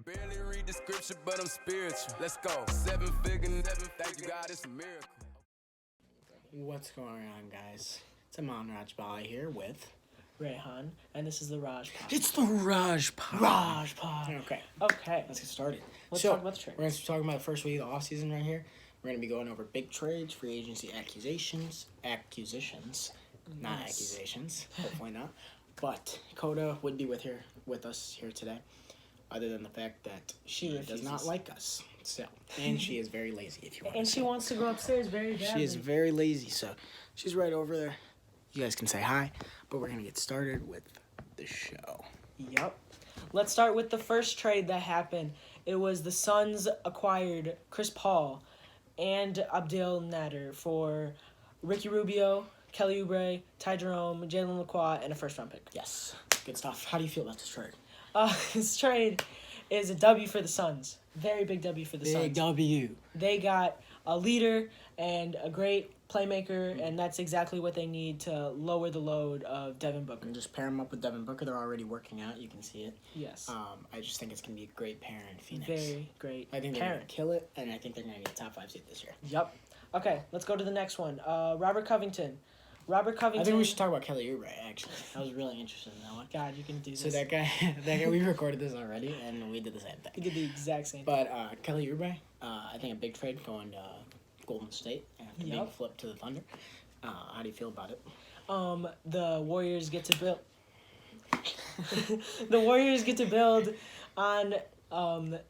Barely read the scripture, but I'm spiritual. Let's go. 7-figure, never thank you, God, it's a miracle. What's going on, guys? It's Amaan Rajaballer here with Reyhan, and this is the Raj Pod. It's the Raj Pod. Raj Pod. Okay, Okay. let's get started. Let's talk about the trades. We're going to be talking about the first week of the offseason right here. We're going to be going over big trades, free agency acquisitions, not accusations, hopefully not. But Coda would be with us here today, other than the fact that she does not like us still. And she is very lazy, if you want And to she wants to go upstairs very badly. She is very lazy, so she's right over there. You guys can say hi, but we're going to get started with the show. Yep. Let's start with the first trade that happened. It was the Suns acquired Chris Paul and Abdel Nader for Ricky Rubio, Kelly Oubre, Ty Jerome, Jalen Lacroix, and a first-round pick. Yes, good stuff. How do you feel about this trade? This trade is a W for the Suns. Very big W for the Suns. Big W. They got a leader and a great playmaker, and that's exactly what they need to lower the load of Devin Booker. And just pair them up with Devin Booker. They're already working out. You can see it. Yes. I just think it's going to be a great pair in Phoenix. Very great I think they're pairing. going to kill it, and I think they're going to get a top 5 seed this year. Yep. Okay, let's go to the next one. Robert Covington. Robert Covington. I think we should talk about Kelly Oubre, actually. I was really interested in that one. God, you can do this. So that guy, we recorded this already, and we did the same thing. We did the exact same thing. But Kelly Oubre, I think a big trade going to Golden State after being flipped to the Thunder. How do you feel about it? The Warriors get to build. The Warriors get to build on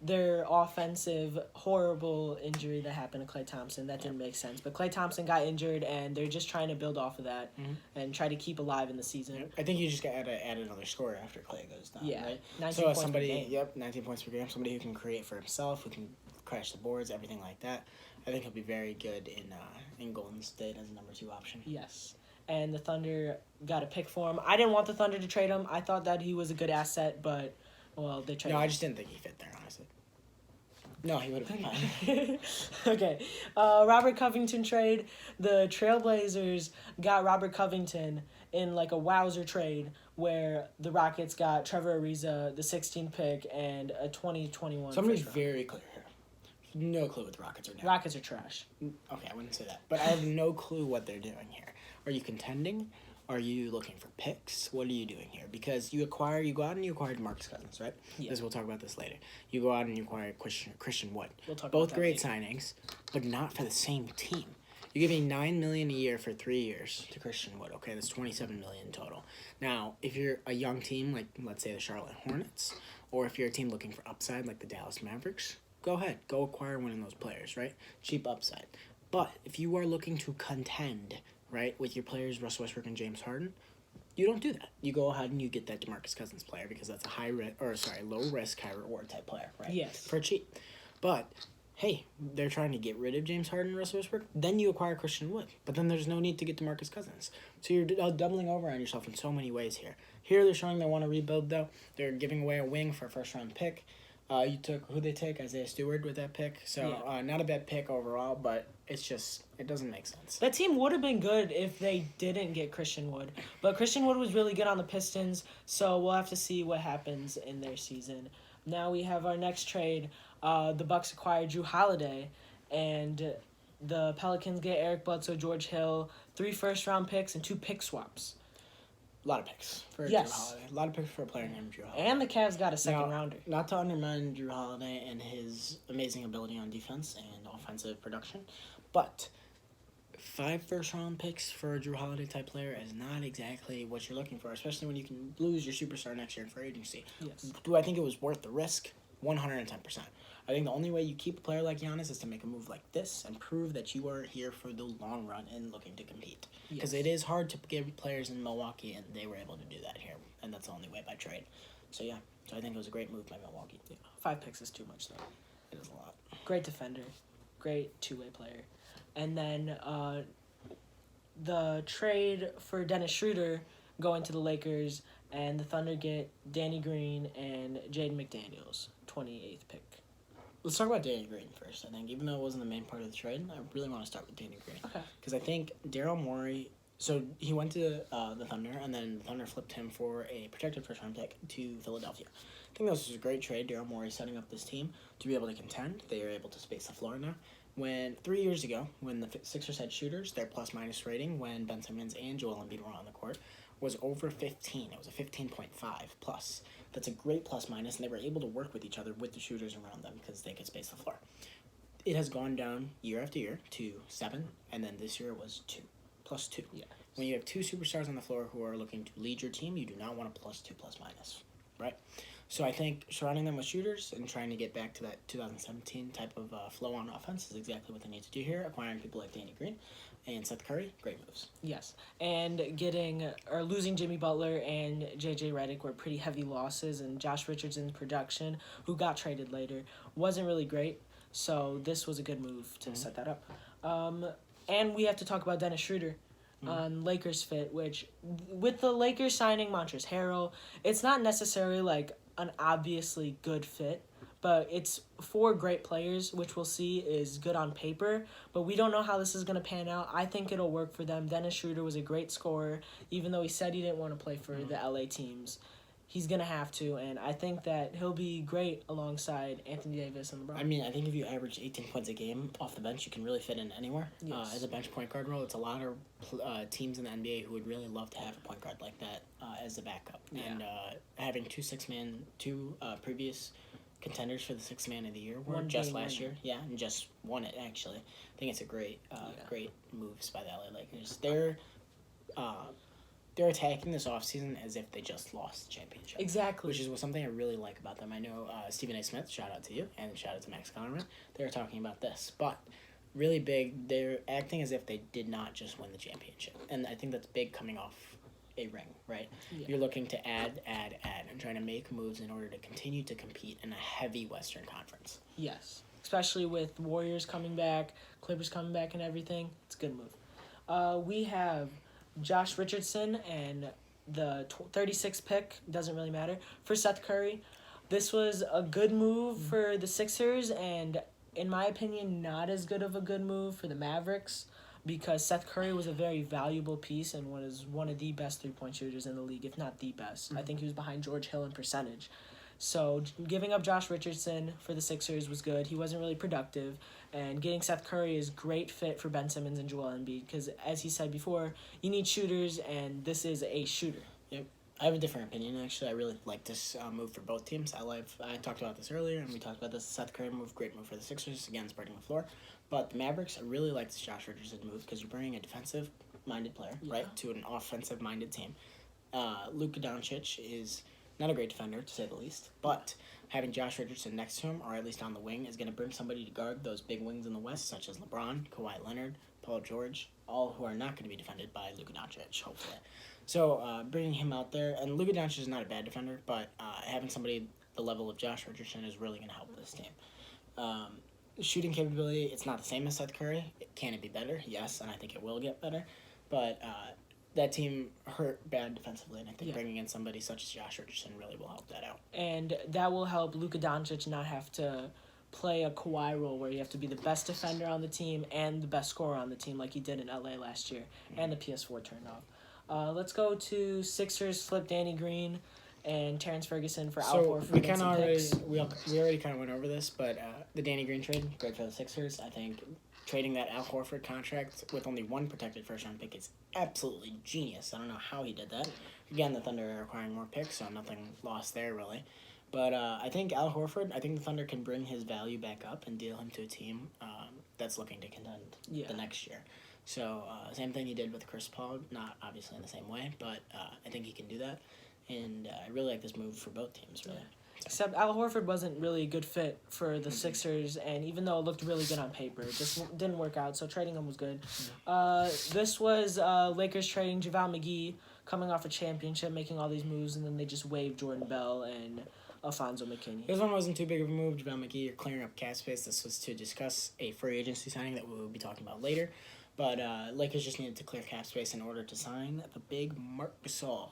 their offensive horrible injury that happened to Klay Thompson. That didn't make sense. But Klay Thompson got injured, and they're just trying to build off of that and try to keep alive in the season. I think you just got to add another scorer after Klay goes down. Yeah, right? 19 so points somebody, per game. Yep, 19 points per game. Somebody who can create for himself, who can crash the boards, everything like that. I think he'll be very good in Golden State as a number 2 option. Yes. And the Thunder got a pick for him. I didn't want the Thunder to trade him. I thought that he was a good asset, but, well, they traded him. No, I just didn't think he fit there, honestly. No, he would have been fine. Okay. Robert Covington trade. The Trailblazers got Robert Covington in like a wowzer trade where the Rockets got Trevor Ariza, the 16th pick, and a 2021 So I'm going to first be round. very clear here. No clue what the Rockets are doing. Rockets are trash. Okay, I wouldn't say that. But I have no clue what they're doing here. Are you contending? Are you looking for picks? What are you doing here? Because you go out and you acquired Marcus Cousins, right? Yeah. We'll talk about this later. You go out and you acquire Christian Wood. We'll talk Both about that great later. signings, but not for the same team. You're giving $9 million a year for 3 years to Christian Wood. Okay, that's $27 million total. Now, if you're a young team like, let's say, the Charlotte Hornets, or if you're a team looking for upside like the Dallas Mavericks, go ahead. Go acquire one of those players, right? Cheap upside. But if you are looking to contend, right, with your players Russell Westbrook and James Harden, you don't do that. You go ahead and you get that DeMarcus Cousins player because that's a low risk, high reward type player, right? Yes. For cheap. But hey, they're trying to get rid of James Harden and Russell Westbrook. Then you acquire Christian Wood. But then there's no need to get DeMarcus Cousins. So you're doubling over on yourself in so many ways here. Here they're showing they want to rebuild though. They're giving away a wing for a first round pick. You took who they take, Isaiah Stewart with that pick. So not a bad pick overall, but it's just it doesn't make sense. That team would have been good if they didn't get Christian Wood. But Christian Wood was really good on the Pistons, so we'll have to see what happens in their season. Now we have our next trade. The Bucks acquired Drew Holiday, and the Pelicans get Eric Bledsoe, George Hill, 3 first-round picks, and 2 pick swaps. A lot of picks for Yes. Drew Holiday. A lot of picks for a player named Drew Holiday. And the Cavs got a second Now, rounder. Not to undermine Drew Holiday and his amazing ability on defense and offensive production, but 5 first-round picks for a Drew Holiday type player is not exactly what you're looking for, especially when you can lose your superstar next year in free agency. Yes. Do I think it was worth the risk? 110%. I think the only way you keep a player like Giannis is to make a move like this and prove that you are here for the long run and looking to compete. Because Yes. it is hard to give players in Milwaukee, and they were able to do that here, and that's the only way by trade. So yeah, I think it was a great move by Milwaukee. 5 picks is too much, though. It is a lot. Great defender. Great two-way player. And then the trade for Dennis Schroeder going to the Lakers, and the Thunder get Danny Green and Jaden McDaniels, 28th pick. Let's talk about Danny Green first, I think. Even though it wasn't the main part of the trade, I really want to start with Danny Green. Okay. Because I think Daryl Morey So he went to the Thunder, and then the Thunder flipped him for a protected first-round pick to Philadelphia. I think this was a great trade. Daryl Morey setting up this team to be able to contend. They are able to space the floor now. When 3 years ago, when the Sixers had shooters, their plus-minus rating when Ben Simmons and Joel Embiid were on the court was over 15. It was a 15.5 plus. That's a great plus-minus, and they were able to work with each other with the shooters around them because they could space the floor. It has gone down year after year to 7, and then this year it was 2. Plus 2. Yeah. When you have two superstars on the floor who are looking to lead your team, you do not want a plus 2 plus minus, right? So I think surrounding them with shooters and trying to get back to that 2017 type of flow on offense is exactly what they need to do here. Acquiring people like Danny Green and Seth Curry, great moves. Yes, and losing Jimmy Butler and JJ Redick were pretty heavy losses, and Josh Richardson's production, who got traded later, wasn't really great. So this was a good move to set that up. And we have to talk about Dennis Schroeder on Lakers fit, which with the Lakers signing Montrezl Harrell, it's not necessarily like an obviously good fit, but it's 4 great players, which we'll see is good on paper, but we don't know how this is going to pan out. I think it'll work for them. Dennis Schroeder was a great scorer, even though he said he didn't want to play for the LA teams. He's going to have to, and I think that he'll be great alongside Anthony Davis and LeBron. I mean, I think if you average 18 points a game off the bench, you can really fit in anywhere. Yes. As a bench point guard role, it's a lot of teams in the NBA who would really love to have a point guard like that as a backup. Yeah. And having two previous contenders for the Sixth Man of the Year were just last year. Yeah, and just won it, actually. I think it's a great moves by the LA Lakers. They're attacking this offseason as if they just lost the championship. Exactly. Which is something I really like about them. I know Stephen A. Smith, shout out to you, and shout out to Max Kellerman. They're talking about this. But really big, they're acting as if they did not just win the championship. And I think that's big coming off a ring, right? Yeah. You're looking to add, and trying to make moves in order to continue to compete in a heavy Western Conference. Yes. Especially with Warriors coming back, Clippers coming back and everything. It's a good move. We have Josh Richardson and the 36th pick, doesn't really matter, for Seth Curry. This was a good move for the Sixers, and in my opinion, not as good of a good move for the Mavericks, because Seth Curry was a very valuable piece and was one of the best three-point shooters in the league, if not the best. I think he was behind George Hill in percentage. So giving up Josh Richardson for the Sixers was good. He wasn't really productive. And getting Seth Curry is great fit for Ben Simmons and Joel Embiid because, as he said before, you need shooters, and this is a shooter. Yep. I have a different opinion, actually. I really like this move for both teams. I talked about this earlier, and we talked about this Seth Curry move. Great move for the Sixers, again, spreading the floor. But the Mavericks, I really like this Josh Richardson move because you're bringing a defensive-minded player, right, to an offensive-minded team. Luka Doncic is not a great defender, to say the least, but having Josh Richardson next to him, or at least on the wing, is going to bring somebody to guard those big wings in the West, such as LeBron, Kawhi Leonard, Paul George, all who are not going to be defended by Luka Doncic, hopefully. So bringing him out there, and Luka Doncic is not a bad defender, but having somebody the level of Josh Richardson is really going to help this team. Shooting capability, it's not the same as Seth Curry. Can it be better? Yes, and I think it will get better. But that team hurt bad defensively, and I think bringing in somebody such as Josh Richardson really will help that out. And that will help Luka Doncic not have to play a Kawhi role where you have to be the best defender on the team and the best scorer on the team like he did in LA last year, and the PS4 turned off. Let's go to Sixers flip Danny Green and Terrence Ferguson for Al Horford. We kind of already kind of went over this, but the Danny Green trade, great for the Sixers. I think trading that Al Horford contract with only one protected first-round pick is absolutely genius. I don't know how he did that. Again, the Thunder are acquiring more picks, so nothing lost there, really. But I think Al Horford, I think the Thunder can bring his value back up and deal him to a team that's looking to contend the next year. So same thing he did with Chris Paul, not obviously in the same way, but I think he can do that. And I really like this move for both teams, really. So. Except Al Horford wasn't really a good fit for the Sixers, and even though it looked really good on paper, it just didn't work out, so trading him was good. This was Lakers trading JaVale McGee, coming off a championship, making all these moves, and then they just waived Jordan Bell and Alfonso McKinney. This one wasn't too big of a move. JaVale McGee, you're clearing up cap space. This was to discuss a free agency signing that we will be talking about later. But Lakers just needed to clear cap space in order to sign the big Marc Gasol.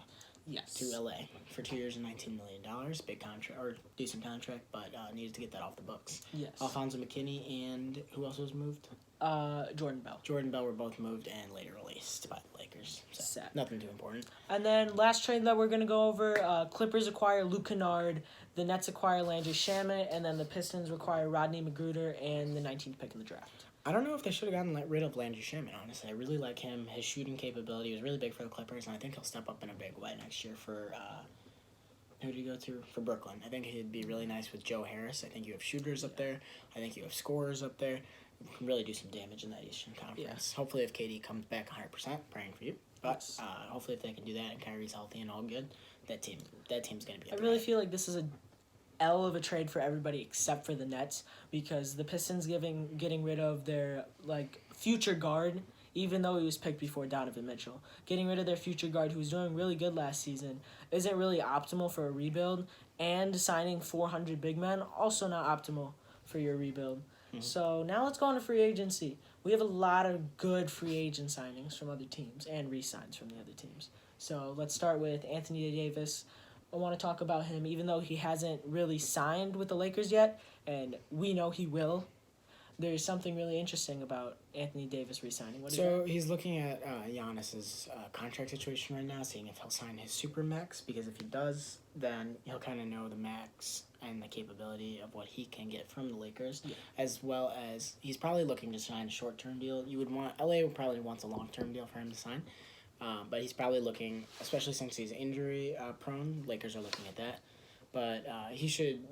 Yes. to LA for 2 years and $19 million. Big contract, or decent contract, but needed to get that off the books. Yes. Alfonso McKinney and who else was moved? Jordan Bell. Jordan Bell were both moved and later released by the Lakers. So Sad. nothing too important. And then last trade that we're going to go over, Clippers acquire Luke Kennard, the Nets acquire Landry Shamet, and then the Pistons acquire Rodney Magruder and the 19th pick in the draft. I don't know if they should have gotten rid of Landry Shamet, honestly. I really like him. His shooting capability was really big for the Clippers, and I think he'll step up in a big way next year for, who did he go to? For Brooklyn. I think he'd be really nice with Joe Harris. I think you have shooters up there. I think you have scorers up there. You can really do some damage in that Eastern Conference. Yeah. Hopefully if KD comes back 100%, praying for you. But hopefully if they can do that and Kyrie's healthy and all good, that team's going to be I really feel like this is a L of a trade for everybody except for the Nets, because the Pistons getting rid of their future guard, even though he was picked before Donovan Mitchell. Getting rid of their future guard, who was doing really good last season, isn't really optimal for a rebuild, and signing 400 big men, also not optimal for your rebuild. Mm-hmm. So now let's go on to free agency. We have a lot of good free agent signings from other teams and re-signs from the other teams. So let's start with Anthony Davis. I want to talk about him, even though he hasn't really signed with the Lakers yet, and we know he will. There's something really interesting about Anthony Davis re-signing. He's looking at Giannis's contract situation right now, seeing if he'll sign his super max, because if he does, then he'll kind of know the max and the capability of what he can get from the Lakers, as well as he's probably looking to sign a short-term deal. LA probably wants a long-term deal for him to sign. But he's probably looking, especially since he's injury prone, Lakers are looking at that. But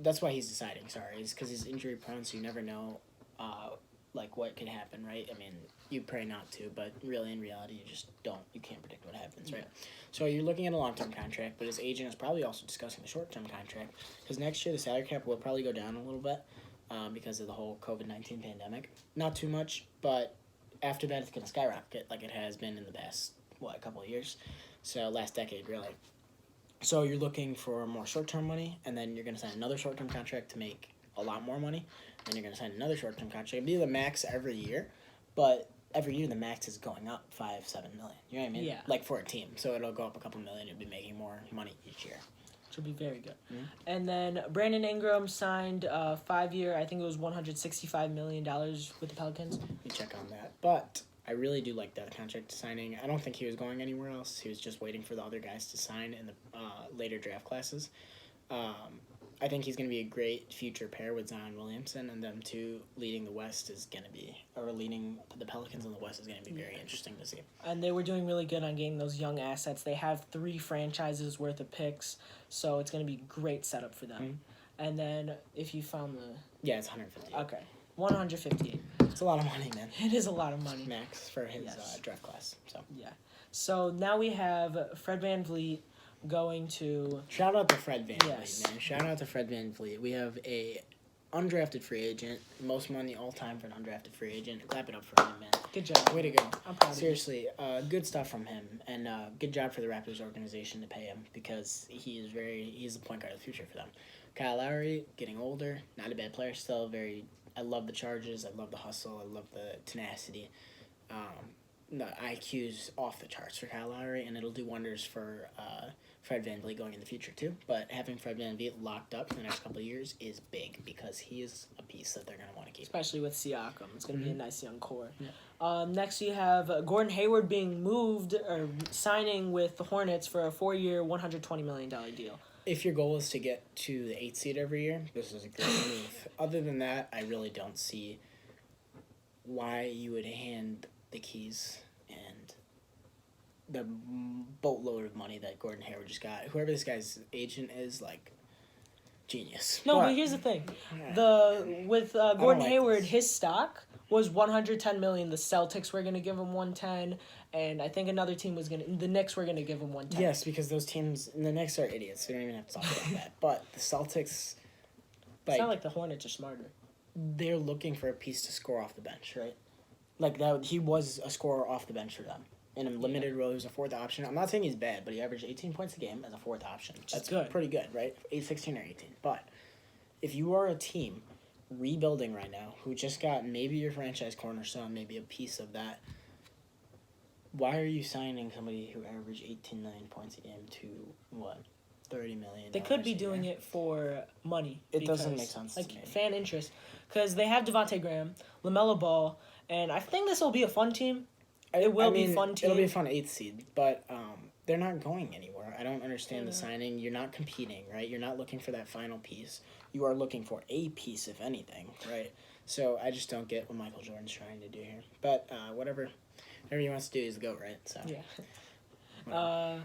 that's why he's deciding, is because he's injury prone, so you never know what could happen, right? I mean, you pray not to, but really in reality, you can't predict what happens, right? So you're looking at a long-term contract, but his agent is probably also discussing a short-term contract, because next year the salary cap will probably go down a little bit because of the whole COVID-19 pandemic. Not too much, but after that it's going to skyrocket like it has been in the past a couple of years, so last decade really. So you're looking for more short-term money, and then you're going to sign another short-term contract to make a lot more money, and you're going to sign another short-term contract. It'll be the max every year, but every year the max is going up 5-7 million. You know what I mean? Yeah. For a team, so it'll go up a couple million. You'll be making more money each year, which will be very good. Mm-hmm. And then Brandon Ingram signed a 5-year, I think it was $165 million with the Pelicans. You check on that, but I really do like that contract signing. I don't think he was going anywhere else. He was just waiting for the other guys to sign in the later draft classes. I think he's going to be a great future pair with Zion Williamson, and them two leading the West leading the Pelicans in the West is going to be very interesting to see. And they were doing really good on getting those young assets. They have 3 franchises worth of picks, so it's going to be a great setup for them. Mm-hmm. And then if you found the... Yeah, it's 150. Okay. 158. It's a lot of money, man. It is a lot of money. Max for his draft class. So now we have Fred VanVleet going to... Shout out to Fred VanVleet, man. Shout out to Fred VanVleet. We have a undrafted free agent. Most money all time for an undrafted free agent. Clap it up for him, man. Good job. Way to go. I'm proud Seriously, good stuff from him. And good job for the Raptors organization to pay him, because he's the point guard of the future for them. Kyle Lowry, getting older. Not a bad player still. I love the charges. I love the hustle. I love the tenacity. The IQ's off the charts for Kyle Lowry, and it'll do wonders for Fred VanVleet going in the future too. But having Fred VanVleet locked up for the next couple of years is big, because he is a piece that they're going to want to keep. Especially with Siakam. It's going to be a nice young core. Yeah. Next you have Gordon Hayward being moved or signing with the Hornets for a 4-year, $120 million deal. If your goal is to get to the 8th seed every year, this is a great move. Other than that, I really don't see why you would hand the keys and the boatload of money that Gordon Hayward just got. Whoever this guy's agent is, genius. No, but here's the thing. With Gordon Hayward, his stock was $110 million. The Celtics were going to give him $110, and I think another team the Knicks were going to give him $110. Yes, because those teams, the Knicks are idiots. We don't even have to talk about that. But the Celtics, it's not like the Hornets are smarter. They're looking for a piece to score off the bench, right? He was a scorer off the bench for them. In a limited role, he was a 4th option. I'm not saying he's bad, but he averaged 18 points a game as a 4th option. That's good. Pretty good, right? 16 or 18. But if you are a team rebuilding right now who just got maybe your franchise cornerstone, maybe a piece of that, Why are you signing somebody who averaged 18 million points a game to what? $30 million. They could be doing it for money. It doesn't make sense like to me. fan interest, because they have Devontae Graham, LaMelo Ball, and I think this will be a fun team. It will be a fun team. It'll be a fun 8th seed, but they're not going anywhere. I don't understand the signing. You're not competing, right? You're not looking for that final piece. You are looking for a piece, if anything, right? So I just don't get what Michael Jordan's trying to do here. But whatever he wants to do is go, right? So yeah.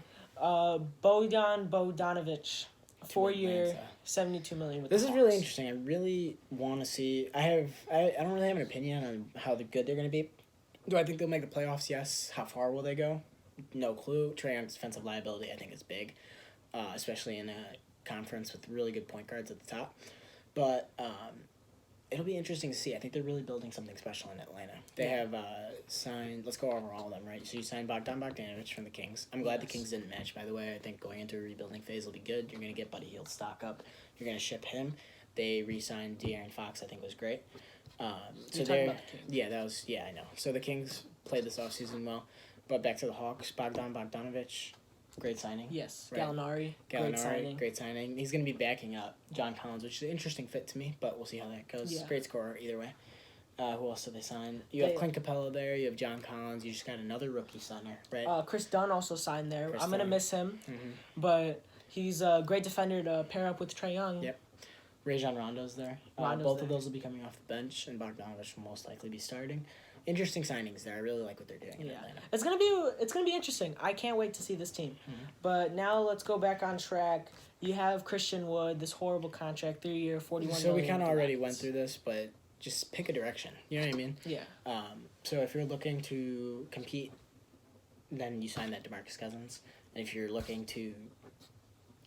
Bogdan Bogdanovic, 4-year, $72 million. With this the is Hawks. really interesting. I really want to see. I don't really have an opinion on how good they're going to be. Do I think they'll make the playoffs? Yes. How far will they go? No clue. Trae Young's defensive liability, I think, is big, especially in a conference with really good point guards at the top. But it'll be interesting to see. I think they're really building something special in Atlanta. They have signed. Let's go over all of them, right? So you signed Bogdan Bogdanovic from the Kings. I'm glad the Kings didn't match, by the way. I think going into a rebuilding phase will be good. You're going to get Buddy Hield stock up. You're going to ship him. They re-signed De'Aaron Fox. I think was great. So they're I know. So the Kings played this offseason well, but back to the Hawks. Bogdan Bogdanovic, great signing. Yes, right? Gallinari, Great signing. He's going to be backing up John Collins, which is an interesting fit to me, but we'll see how that goes. Yeah. Great scorer either way. Who else did they sign? You have Clint Capella there. You have John Collins. You just got another rookie center, right? Chris Dunn also signed there. I'm going to miss him, Mm-hmm. but he's a great defender to pair up with Trae Young. Yep. Rajon Rondo's there. Rondo's both there. of those will be coming off the bench, and Bogdanovic will most likely be starting. Interesting signings there. I really like what they're doing in Atlanta. It's gonna be interesting. I can't wait to see this team. Mm-hmm. But now let's go back on track. You have Christian Wood, this horrible contract, 3-year, $41 million. So we kind of already went through this, but just pick a direction. You know what I mean? Yeah. So if you're looking to compete, then you sign that DeMarcus Cousins. And if you're looking to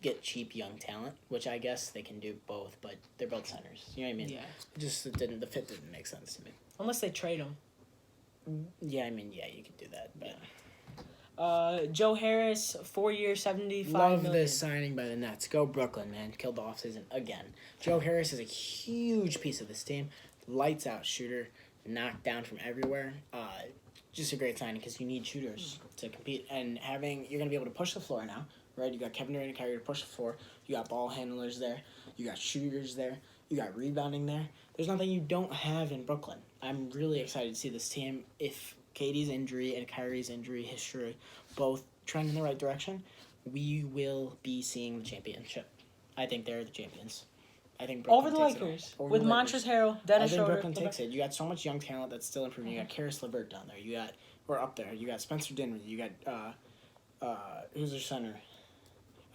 get cheap young talent, which I guess they can do both, but they're both centers. You know what I mean? Yeah. The fit didn't make sense to me. Unless they trade him. Yeah, I mean, you could do that, but Joe Harris, 4-year, $75 love million. this signing by the Nets. Go Brooklyn, man. Killed the offseason again. Joe Harris is a huge piece of this team. Lights out shooter, knocked down from everywhere. Just a great signing because you need shooters to compete. And you're going to be able to push the floor now, right? You got Kevin Durant and Kyrie to push the floor. You got ball handlers there. You got shooters there. You got rebounding there. There's nothing you don't have in Brooklyn. I'm really excited to see this team. If Katie's injury and Kyrie's injury history both trend in the right direction, we will be seeing the championship. I think they're the champions. I think Brooklyn Over the takes Lakers. it all. With Montrezl Harrell, Dennis I think Schroeder. Brooklyn takes it. You got so much young talent that's still improving. You got Karis LeVert down there. We're up there. You got Spencer Dinwiddie. You got who's their center?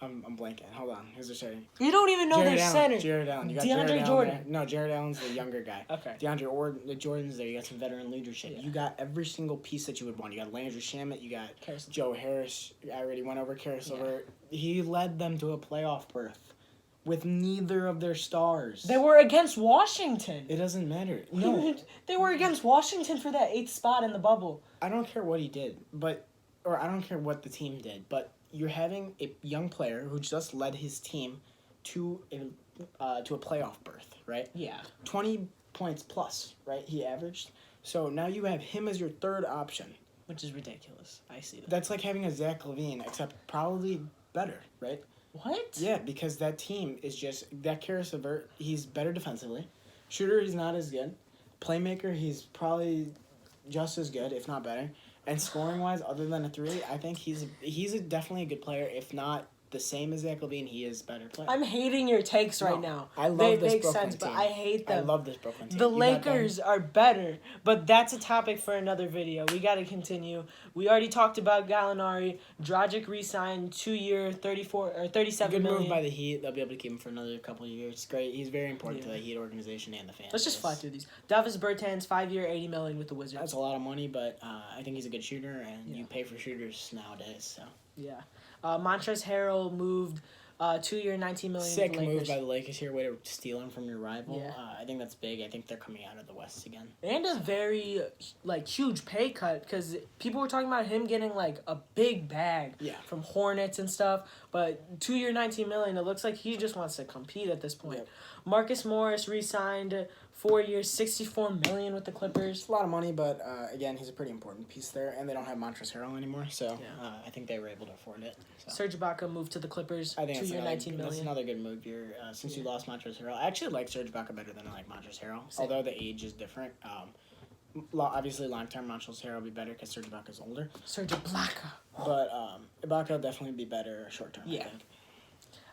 I'm blanking. Hold on. Who's their center? You don't even know their center. Jared Allen. You got DeAndre Jared Allen Jordan. there. No, Jared Allen's the younger guy. Okay. DeAndre Jordan's there. You got some veteran leadership. Yeah. You got every single piece that you would want. You got Landry Shamet. You got Karis. Joe Harris. I already went over Karis LeVert. He led them to a playoff berth with neither of their stars. They were against Washington. It doesn't matter. No. They were against Washington for that 8th spot in the bubble. I don't care what he did, or I don't care what the team did, but you're having a young player who just led his team to a playoff berth, right? Yeah. 20 points plus, right? He averaged. So now you have him as your third option. Which is ridiculous. I see that. That's like having a Zach LaVine, except probably better, right? What? Yeah, because that team is just that Karis LeVert. He's better defensively. Shooter, he's not as good. Playmaker, he's probably just as good, if not better. And scoring-wise, other than a 3, I think he's definitely a good player. If not the same as Zach LaVine, he is a better player. I'm hating your takes right now. I love they this make Brooklyn sense, team. but I hate them. I love this Brooklyn team. The You got them. Lakers are better, but that's a topic for another video. We got to continue. We already talked about Gallinari. Dragic re-signed 2-year, $37 Good million. move by the Heat. They'll be able to keep him for another couple of years. It's great. He's very important to the Heat organization and the fans. Let's just fly through these. Davis Bertans, 5-year, $80 million with the Wizards. That's a lot of money, but I think he's a good shooter, and you pay for shooters nowadays. So Yeah. Montrezl Harrell moved 2-year, $19 million. Sick with the move Lakers. by the Lakers here, way to steal him from your rival. Yeah. I think that's big. I think they're coming out of the West again. And a very, huge pay cut, because people were talking about him getting, a big bag from Hornets and stuff. But 2-year, $19 million, it looks like he just wants to compete at this point. Yep. Marcus Morris re-signed 4 years, $64 million with the Clippers. It's a lot of money, but again, he's a pretty important piece there, and they don't have Montrezl Harrell anymore, so I think they were able to afford it. So. Serge Ibaka moved to the Clippers. I think 2-year, $19 million. That's another good move here. Since you lost Montrezl Harrell, I actually like Serge Ibaka better than I like Montrezl Harrell, although the age is different. Obviously, long-term Montrezl Harrell will be better because Serge Ibaka is older. Serge Ibaka. But Ibaka will definitely be better short-term, I think.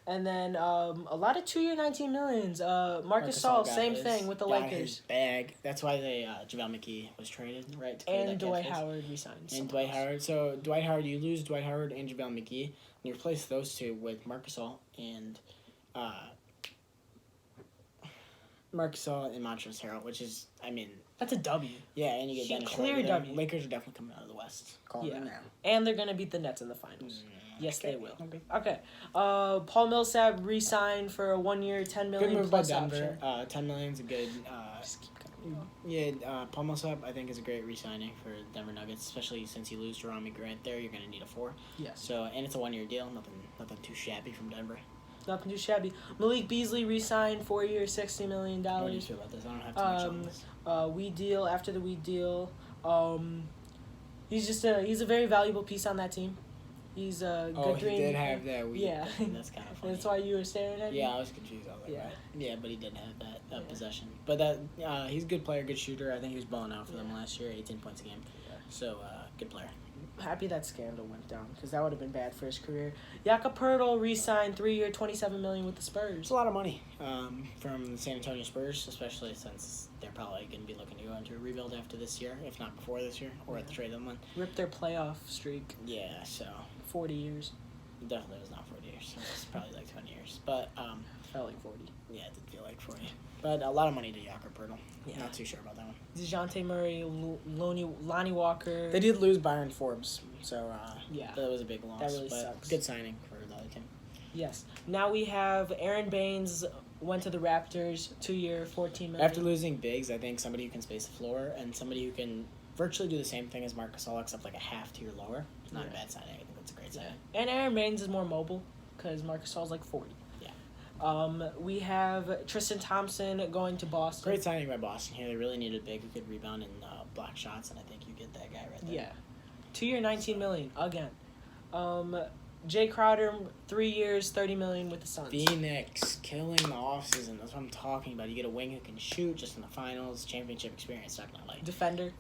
And then a lot of 2-year, $19 million. Marcus Gasol, same thing with the Lakers. His bag. That's why JaVale McGee was traded, right? And Dwight Howard resigned. And Dwight Howard. So Dwight Howard, you lose Dwight Howard and JaVale McGee, and you replace those two with Marcus Gasol and Montrezl Harrell, which is, that's a W. Yeah, and you get Dennis clear Schroeder. W. Lakers are definitely coming out of the West. Calling them now. And they're going to beat the Nets in the finals. Yes, they will. Okay. Paul Millsap re-signed for a 1-year, $10 million good move plus by Denver. option. $10 million is a good. Paul Millsap I think is a great re-signing for Denver Nuggets, especially since you lose Jerome Grant there. You're going to need a 4. Yes. So and it's a 1-year deal. Nothing too shabby from Denver. Nothing too shabby. Malik Beasley re-signed 4 years, $60 million. What do you feel about this? I don't have too much on this. We deal after the we deal. He's a very valuable piece on that team. He's a good dream. He did have that week. Yeah. That's kind of funny. That's why you were staring at me? Yeah, I was confused. I was like, yeah, but he did have that possession. But he's a good player, good shooter. I think he was balling out for them last year, 18 points a game. Yeah. So, good player. Happy that scandal went down, because that would have been bad for his career. Jakob Poeltl re-signed 3-year, $27 million with the Spurs. It's a lot of money from the San Antonio Spurs, especially since they're probably going to be looking to go into a rebuild after this year, if not before this year, or at the trade deadline. Ripped their playoff streak. Yeah, so 40 years. It definitely was not 40 years. It was probably like 20 years. But felt like 40. Yeah, it did feel like 40. But a lot of money to Jakob Poeltl. Yeah. Not too sure about that one. DeJounte Murray, Lonnie Walker. They did lose Byron Forbes, so that was a big loss. That really but sucks. Good signing for the other team. Yes. Now we have Aaron Baines went to the Raptors, 2-year, $14 million. After losing bigs, I think somebody who can space the floor and somebody who can virtually do the same thing as Marc Gasol, except like a half tier lower. It's not a bad signing. I think that's a great signing. And Aaron Baines is more mobile because Marc Gasol's like 40. We have Tristan Thompson going to Boston. Great signing by Boston here. They really needed a big who could rebound and block shots, and I think you get that guy right there. Yeah. 2-year, $19 million again. Jay Crowder, 3 years, $30 million with the Suns. Phoenix killing the offseason. That's what I'm talking about. You get a wing who can shoot just in the finals, championship experience, stuff like that. Defender.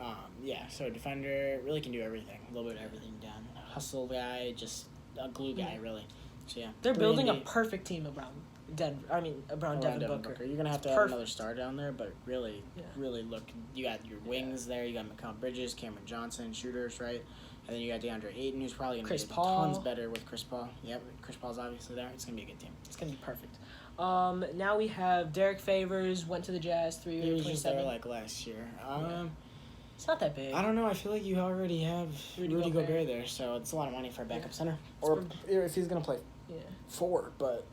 So defender really can do everything. A little bit of everything down. A hustle guy, just a glue guy, really. So yeah. They're building a perfect team around Devin Booker. You're gonna have to have another star down there, but really look. You got your wings there. You got Mikal Bridges, Cameron Johnson, shooters, right? And then you got DeAndre Ayton, who's probably gonna be tons better with Chris Paul. Yep, Chris Paul's obviously there. It's gonna be a good team. It's gonna be perfect. Now we have Derek Favors went to the Jazz, 3 years, $27 million. He was just there like last year. It's not that big. I don't know. I feel like you already have Rudy Gobert there, so it's a lot of money for a backup center. Or if he's gonna play 4, but.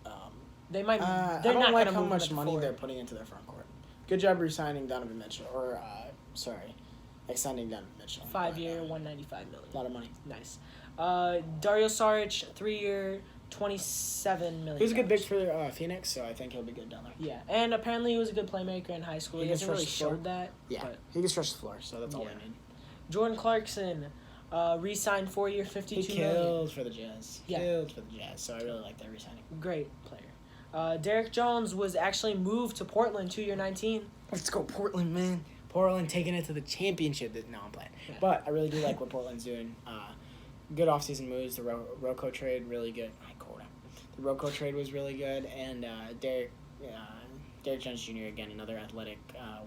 They might. They're not like how much money they're putting into their front court. Good job re-signing Donovan Mitchell, extending Donovan Mitchell. 5-year, $195 million. A lot of money. Nice. Dario Saric, 3-year, $27 million. He was a good big for Phoenix, so I think he'll be good down there. Yeah, and apparently he was a good playmaker in high school. He hasn't really showed that. Yeah, he can stretch the floor, so that's all we need. Jordan Clarkson, re-signed 4-year, $52 million. He killed for the Jazz. So I really like that re-signing. Great player. Derek Jones was actually moved to Portland, 2-year, $19 million. Let's go Portland, man. Portland taking it to the championship. No, I'm playing. Yeah. But I really do like what Portland's doing. Good offseason moves. The Rocco trade, really good. The Rocco trade was really good. And Derek Jones Jr., again, another athletic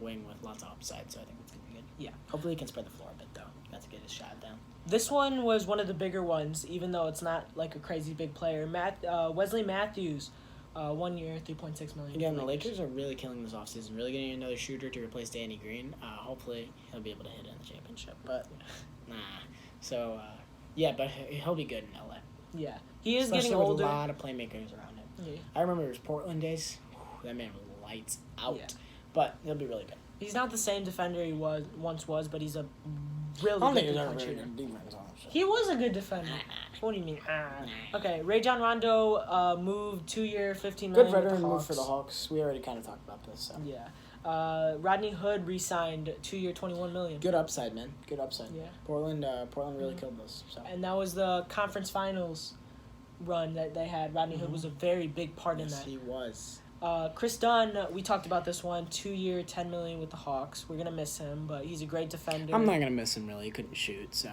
wing with lots of upside. So I think it's going to be good. Yeah. Hopefully he can spread the floor a bit, though. That's to get his shot down. This one was one of the bigger ones, even though it's not like a crazy big player. Wesley Matthews. 1 year, $3.6 million. Again, the Lakers are really killing this offseason. Really getting another shooter to replace Danny Green. Hopefully, he'll be able to hit in the championship. But, nah. So, but he'll be good in LA. Yeah. He is Especially getting with older. a lot of playmakers around him. Yeah. I remember his Portland days. That man lights out. Yeah. But he'll be really good. He's not the same defender he once was, but he's a really I don't good think he's ever point very shooter. good defense on him. He was a good defender. What do you mean? Okay, Reyhan Rondo moved 2-year, $15 million. Good veteran with the move for the Hawks. Hawks. We already kind of talked about this. So. Yeah. Rodney Hood re-signed 2-year, $21 million. Good upside, man. Good upside. Yeah. Portland really killed this. So. And that was the conference finals run that they had. Rodney Hood was a very big part in that. He was. Chris Dunn, we talked about this one. 2-year, $10 million with the Hawks. We're gonna miss him, but he's a great defender. I'm not gonna miss him really. He couldn't shoot, so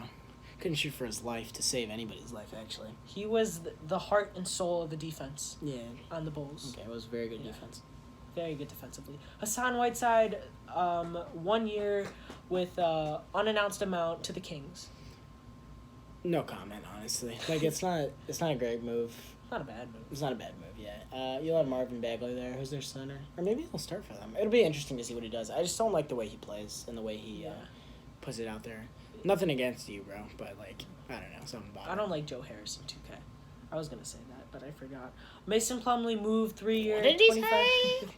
couldn't shoot for his life to save anybody's life actually. He was the heart and soul of the defense. Yeah. On the Bulls. Okay, it was very good defense. Very good defensively. Hassan Whiteside, 1 year with unannounced amount to the Kings. No comment, honestly. Like it's not a great move. Not a bad move. It's not a bad move, yeah. You'll have Marvin Bagley there, who's their center. Or maybe he'll start for them. It'll be interesting to see what he does. I just don't like the way he plays and the way he puts it out there. Nothing against you, bro, but, like, I don't know, something about I don't like Joe Harris in 2K. I was going to say that, but I forgot. Mason Plumlee moved 3-year... What did he say?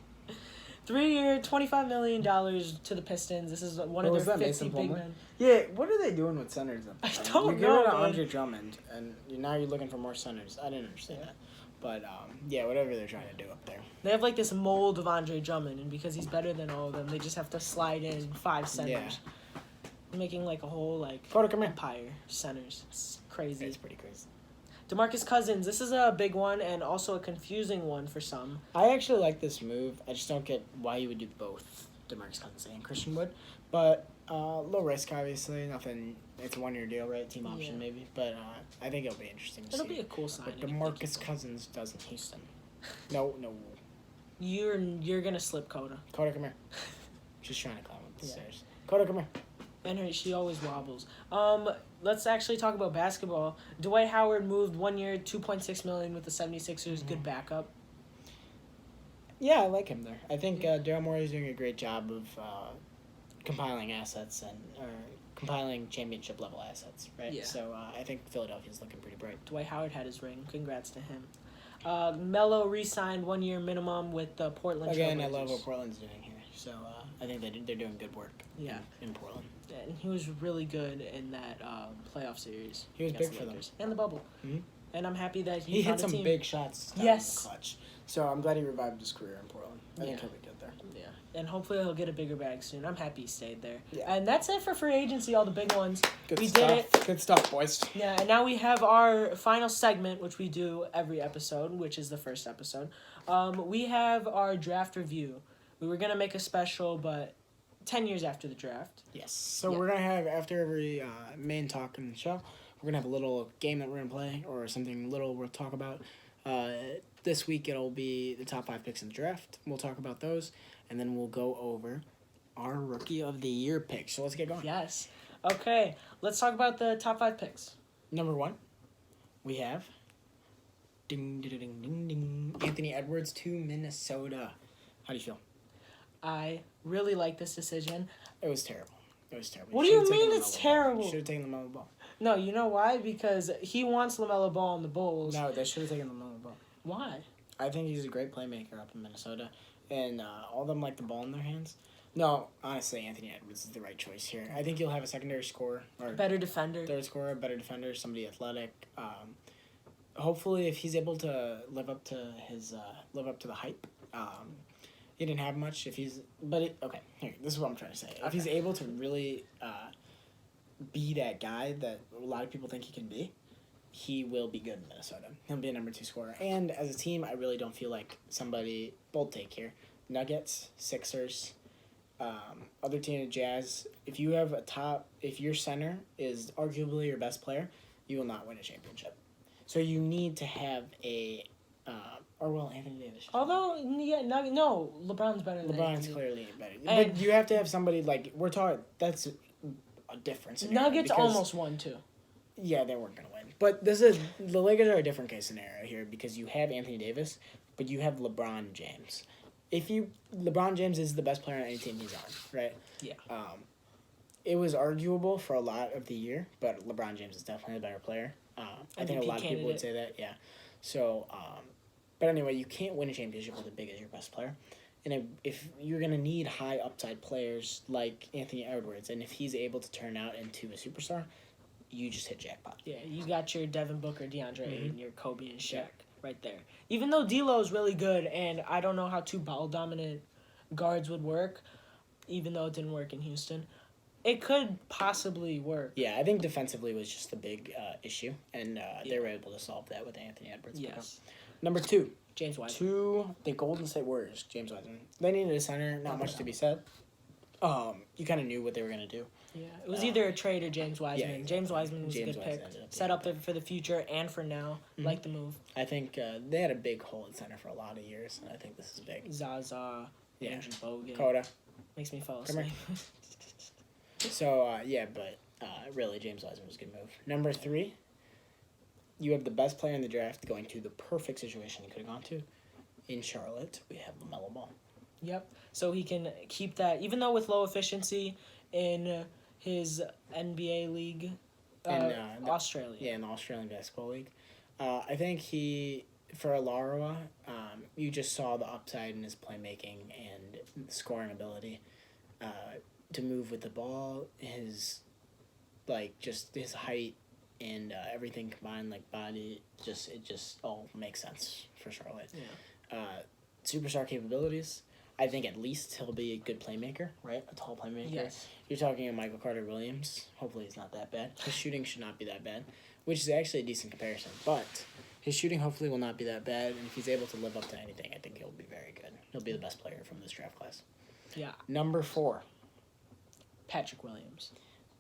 3-year, $25 million to the Pistons. This is one of their 50 big men. Yeah, what are they doing with centers? I don't you get know, rid of man. Andre Drummond, and now you're looking for more centers. I didn't understand that. But, yeah, whatever they're trying to do up there. They have, like, this mold of Andre Drummond, and because he's better than all of them, they just have to slide in 5 centers. Yeah. Making, like, a whole, like, Coda, come here. empire centers. It's crazy. It's pretty crazy. DeMarcus Cousins, this is a big one and also a confusing one for some. I actually like this move. I just don't get why you would do both DeMarcus Cousins and Christian Wood. But low risk, obviously. Nothing. It's a 1-year deal, right? Team option, maybe. But I think it'll be interesting to see. It'll be a cool signing. But DeMarcus Cousins does in Houston. No. You're gonna slip Coda. Coda, come here. She's trying to climb up the stairs. Coda, come here. And she always wobbles. Let's actually talk about basketball. Dwight Howard moved 1 year, $2.6 million with the 76ers. Good backup. Yeah, I like him there. I think Daryl Morey is doing a great job of compiling assets or compiling championship level assets, right? Yeah. So I think Philadelphia's looking pretty bright. Dwight Howard had his ring. Congrats to him. Melo re-signed 1 year minimum with the Portland Again, Trailblazers. I love what Portland's doing here. So I think they're doing good work. Yeah. In Portland. And he was really good in that playoff series. He was against big the for them. Lakers. And the bubble. Mhm. And I'm happy that He found hit a some team. big shots. Yes. In the clutch. So I'm glad he revived his career in Portland. I think Yeah. he'll be good there. Yeah, and hopefully he'll get a bigger bag soon. I'm happy he stayed there. Yeah. And that's it for free agency, all the big ones. Good We stuff. did it. Good stuff, boys. Yeah, and now we have our final segment, which we do every episode, which is the first episode. We have our draft review. We were going to make a special, but 10 years after the draft. Yes. So Yeah. we're going to have, after every main talk in the show, we're going to have a little game that we're going to play or something little we'll talk about. This week it'll be the top 5 picks in the draft. We'll talk about those, and then we'll go over our Rookie of the Year picks. So let's get going. Yes. Okay, let's talk about the top 5 picks. Number 1, we have ding, ding, ding, ding, ding, Anthony Edwards to Minnesota. How do you feel? I really like this decision. It was terrible. What do you mean it's terrible? Should have taken the LaMelo Ball. No, you know why? Because he wants LaMelo Ball on the Bulls. No, they should have taken the LaMelo Ball. Why? I think he's a great playmaker up in Minnesota, and all of them like the ball in their hands. No, honestly, Anthony Edwards is the right choice here. I think you'll have a secondary scorer or Better defender. third scorer, better defender, somebody athletic. Hopefully, if he's able to live up to the hype. He didn't have much. This is what I'm trying to say. If he's able to really be that guy that a lot of people think he can be, he will be good in Minnesota. He'll be a number 2 scorer. And as a team, I really don't feel like somebody, bold take here, Nuggets, Sixers, other team, Jazz, if your center is arguably your best player, you will not win a championship. So you need to have Anthony Davis. Although, no, LeBron's better than LeBron's Anthony. clearly better. And- But you have to have somebody like, we're talking, that's a different scenario. Nuggets because- almost won, too. Yeah, they weren't going to win. But the Lakers are a different case scenario here because you have Anthony Davis, but you have LeBron James. LeBron James is the best player on any team he's on, right? Yeah. It was arguable for a lot of the year, but LeBron James is definitely a better player. I think a MVP lot of people would candidate. say that, yeah. So, But anyway, you can't win a championship with a big as your best player. And if you're going to need high upside players like Anthony Edwards, and if he's able to turn out into a superstar, you just hit jackpot. Yeah, you got your Devin Booker, DeAndre Ayton, your Kobe and Shaq right there. Even though D'Lo is really good, and I don't know how two ball-dominant guards would work, even though it didn't work in Houston, it could possibly work. Yeah, I think defensively was just the big issue, and they were able to solve that with Anthony Edwards. Yes. Number 2. James Wiseman. 2, the Golden State Warriors, James Wiseman. They needed a center, not much to be said. You kind of knew what they were going to do. Yeah, it was either a trade or James Wiseman. Yeah, exactly. James Wiseman was a good pick. Set up for the future and for now. Like the move. I think they had a big hole at center for a lot of years, and I think this is big. Zaza, Andrew Bogut. Coda. Makes me fall Come asleep. So, really, James Wiseman was a good move. Number 3, you have the best player in the draft going to the perfect situation he could have gone to. In Charlotte, we have LaMelo Ball. Yep. So he can keep that, even though with low efficiency in his NBA league, Australia. Yeah, in the Australian Basketball League. I think for Alaroa, you just saw the upside in his playmaking and scoring ability. To move with the ball, his height and everything combined, like body, it just all makes sense for Charlotte. Yeah. Superstar capabilities. I think at least he'll be a good playmaker, right? A tall playmaker. Yes. You're talking about Michael Carter-Williams. Hopefully he's not that bad. His shooting should not be that bad, which is actually a decent comparison. But his shooting hopefully will not be that bad, and if he's able to live up to anything, I think he'll be very good. He'll be the best player from this draft class. Yeah. Number 4. Patrick Williams.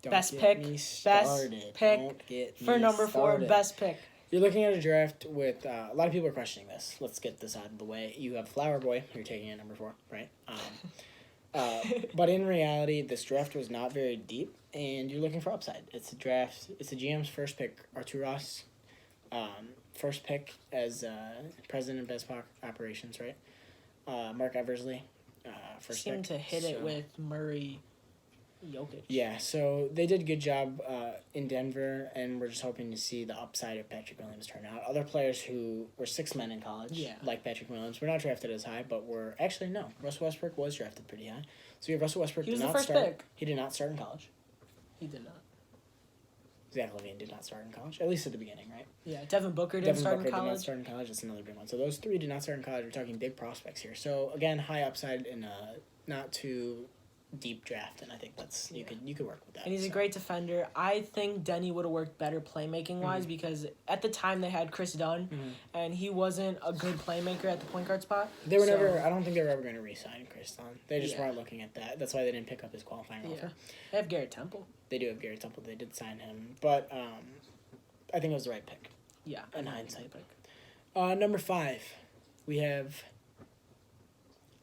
Don't Best get pick. me Best started. pick Don't get for me number 4. started. Best pick. You're looking at a draft with a lot of people are questioning this. Let's get this out of the way. You have Flower Boy. You're taking at number 4, right? But in reality, this draft was not very deep, and you're looking for upside. It's a draft. It's the GM's first pick, Artur Ross. First pick as president of basketball operations, right? Mark Eversley. First Seemed pick. to hit it with Murray, Jokic. Yeah, so they did a good job in Denver, and we're just hoping to see the upside of Patrick Williams turn out. Other players who were 6 men in college, like Patrick Williams, were not drafted as high, but Russell Westbrook was drafted pretty high. So you have Russell Westbrook. He was the first pick. He did not start in college. He did not. Zach LaVine did not start in college, at least at the beginning, right? Yeah, Devin Booker didn't start in college. Did not start in college. That's another big one. So those 3 did not start in college. We're talking big prospects here. So again, high upside in a not too deep draft, and I think that's you could work with that. And he's a great defender. I think Denny would have worked better playmaking wise because at the time they had Chris Dunn, and he wasn't a good playmaker at the point guard spot. They were never. I don't think they were ever going to re-sign Chris Dunn. They just weren't looking at that. That's why they didn't pick up his qualifying offer. They have Garrett Temple. They do have Garrett Temple. They did sign him, but I think it was the right pick. Yeah, in hindsight. Number 5, we have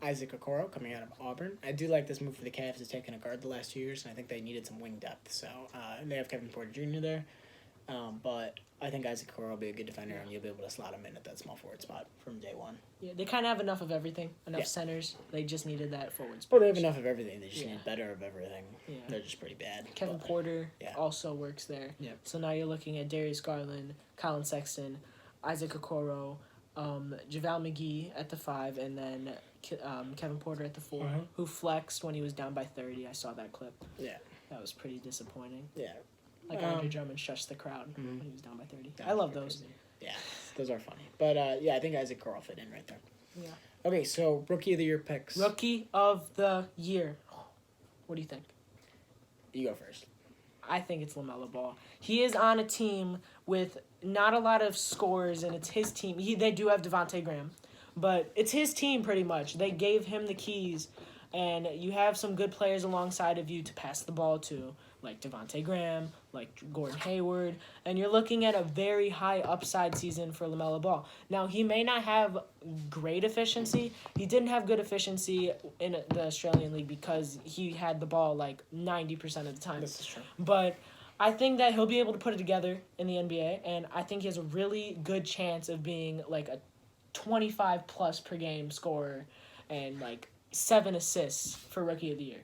Isaac Okoro coming out of Auburn. I do like this move for the Cavs. It's taken a guard the last 2 years, and I think they needed some wing depth. So they have Kevin Porter Jr. there, but I think Isaac Okoro will be a good defender, and you'll be able to slot him in at that small forward spot from day one. Yeah, they kind of have enough of everything. Enough centers. They just needed that forward spot. Well, they have enough of everything. They just need better of everything. Yeah. They're just pretty bad. Kevin Porter also works there. Yep. So now you're looking at Darius Garland, Colin Sexton, Isaac Okoro, JaVale McGee at the 5, and then Kevin Porter at the 4, who flexed when he was down by 30. I saw that clip. Yeah. That was pretty disappointing. Yeah. Like Andre Drummond shushed the crowd when he was down by 30. I love those. Crazy. Yeah, those are funny. But I think Isaac Okoro fit in right there. Yeah. Okay, so Rookie of the Year picks. Rookie of the Year. What do you think? You go first. I think it's LaMelo Ball. He is on a team with not a lot of scores, and it's his team. They do have Devontae Graham, but it's his team pretty much. They gave him the keys, and you have some good players alongside of you to pass the ball to, like Devontae Graham, like Gordon Hayward, and you're looking at a very high upside season for LaMelo Ball. Now, he may not have great efficiency. He didn't have good efficiency in the Australian League because he had the ball like 90% of the time. This is true. But I think that he'll be able to put it together in the NBA, and I think he has a really good chance of being like a 25-plus per game scorer and like 7 assists for Rookie of the Year.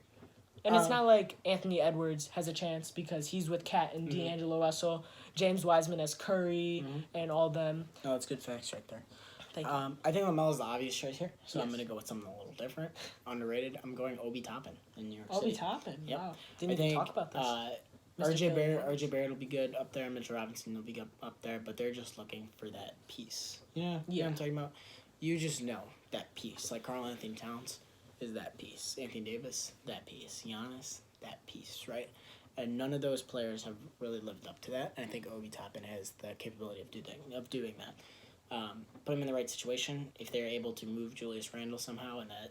And it's not like Anthony Edwards has a chance because he's with Kat and D'Angelo Russell, James Wiseman as Curry, and all them. Oh, that's good facts right there. Thank you. I think LaMelo's the obvious choice here, so I'm Yes. gonna go with something a little different, underrated. I'm going Obi Toppin in New York Obi City. Toppin. Yep. Wow. I Didn't even think talk about this. Mr. RJ Philly Barrett, Morris. RJ Barrett will be good up there. Mitchell Robinson will be up there, but they're just looking for that piece. You know what I'm talking about? You just know that piece. Like Karl Anthony Towns is that piece. Anthony Davis, that piece. Giannis, that piece, right? And none of those players have really lived up to that. And I think Obi Toppin has the capability of doing that. Put him in the right situation. If they're able to move Julius Randle somehow in that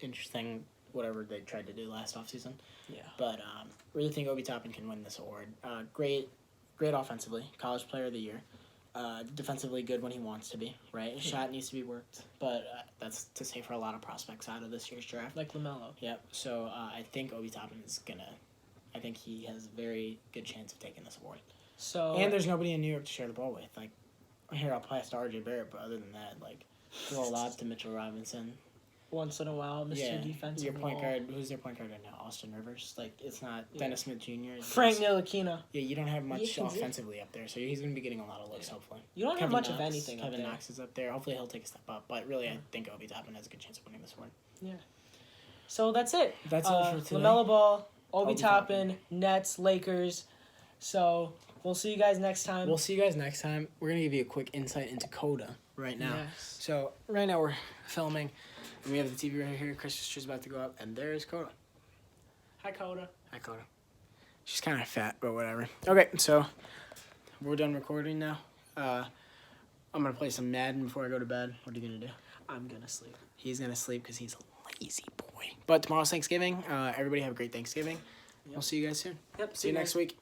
interesting whatever they tried to do last offseason. Yeah. But really think Obi Toppin can win this award. Great offensively. College Player of the Year. Defensively good when he wants to be, right? His shot needs to be worked. But that's to say for a lot of prospects out of this year's draft. Like LaMelo. Yep. So I think Obi Toppin is going to... I think he has a very good chance of taking this award. So And there's nobody in New York to share the ball with. Like, here I'll pass to RJ Barrett, but other than that, like, throw a lob to Mitchell Robinson. once in a while, Mr. Defensive. Your point Wall. guard. Who's their point guard right now? Austin Rivers. Like, it's not Dennis Smith Jr. Frank Ntilikina. Yeah, you don't have much can do. offensively up there, so he's going to be getting a lot of looks, hopefully. You don't have Kevin much Knox, of anything up Kevin there. Knox is up there. Hopefully he'll take a step up, but really I think Obi Toppin has a good chance of winning this award. Yeah. So that's it. That's it for today. LaMelo Ball, Obi Obi Toppin, Nets, Lakers. So we'll see you guys next time. We'll see you guys next time. We're going to give you a quick insight into Coda right now. Yes. So right now we're filming, and we have the TV right here. Christmas tree's about to go up, and there's Coda. Hi, Coda. Hi, Coda. She's kind of fat, but whatever. Okay, so we're done recording now. I'm going to play some Madden before I go to bed. What are you going to do? I'm gonna sleep. He's going to sleep because he's a lazy boy. But tomorrow's Thanksgiving. Everybody have a great Thanksgiving. We'll see you guys soon. Yep. See you next week.